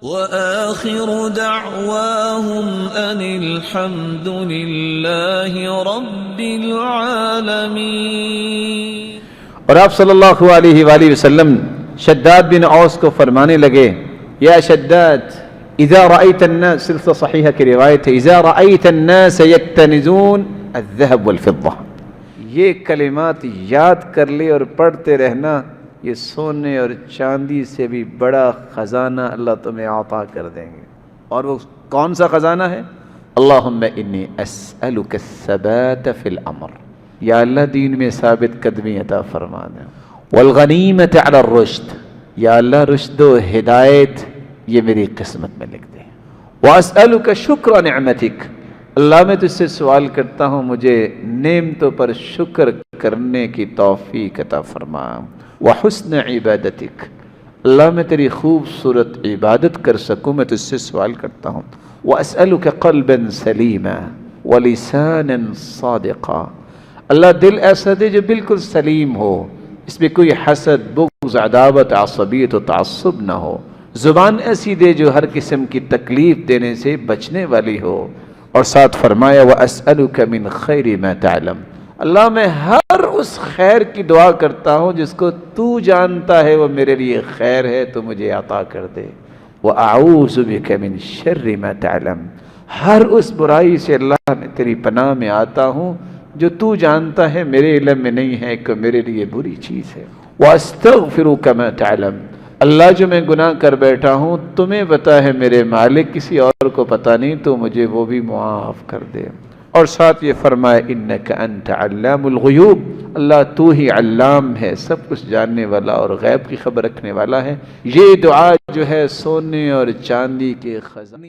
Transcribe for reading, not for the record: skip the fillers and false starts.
وآخر دعواهم أن الحمد لله رب العالمين۔ اور آپ صلی اللہ علیہ وآلہ وسلم شداد بن اوس کو فرمانے لگے، یا شداد اذا رأيت الناس، سلسلہ صحیحہ کی روایت ہے، اذا رأيت الناس يكتنزون الذهب والفضة، یہ کلمات یاد کر لے اور پڑھتے رہنا، یہ سونے اور چاندی سے بھی بڑا خزانہ اللہ تمہیں عطا کر دیں گے۔ اور وہ کون سا خزانہ ہے؟ اللہم انی اسألک الثبات فی الامر، یا اللہ دین میں ثابت قدمی عطا فرما دیں، والغنیمت علی الرشد، یا اللہ رشد و ہدایت یہ میری قسمت میں لکھ دیں، واسألک شکر نعمتک، اللہ میں تجھ سے سوال کرتا ہوں مجھے نعمتوں پر شکر کرنے کی توفیق عطا فرما، وحسن عبادتک، اللہ میں تیری خوبصورت عبادت کر سکوں میں تجھ سے سوال کرتا ہوں، واسألک قلبا سلیما ولسانا صادقا، اللہ دل ایسا دے جو بالکل سلیم ہو، اس میں کوئی حسد، بغض، عداوت، عصبیت و تعصب نہ ہو، زبان ایسی دے جو ہر قسم کی تکلیف دینے سے بچنے والی ہو، اور ساتھ فرمایا وَأَسْأَلُكَ مِنْ خَيْرِ مَا تَعْلَمُ، اللہ میں ہر اس خیر کی دعا کرتا ہوں جس کو تو جانتا ہے وہ میرے لیے خیر ہے، تو مجھے عطا کر دے، وَأَعُوذُ بِكَ مِنْ شَرِّ مَا تَعْلَمُ، ہر اس برائی سے اللہ میں تیری پناہ میں آتا ہوں جو تو جانتا ہے میرے علم میں نہیں ہے کہ میرے لیے بری چیز ہے، وَأَسْتَغْفِرُكَ مَا تَعْلَمُ، اللہ جو میں گناہ کر بیٹھا ہوں تمہیں پتہ ہے میرے مالک، کسی اور کو پتہ نہیں، تو مجھے وہ بھی معاف کر دے، اور ساتھ یہ فرمائے انک انت علام الغیوب، اللہ تو ہی علام ہے، سب کچھ جاننے والا اور غیب کی خبر رکھنے والا ہے۔ یہ دعا جو ہے سونے اور چاندی کے خزانے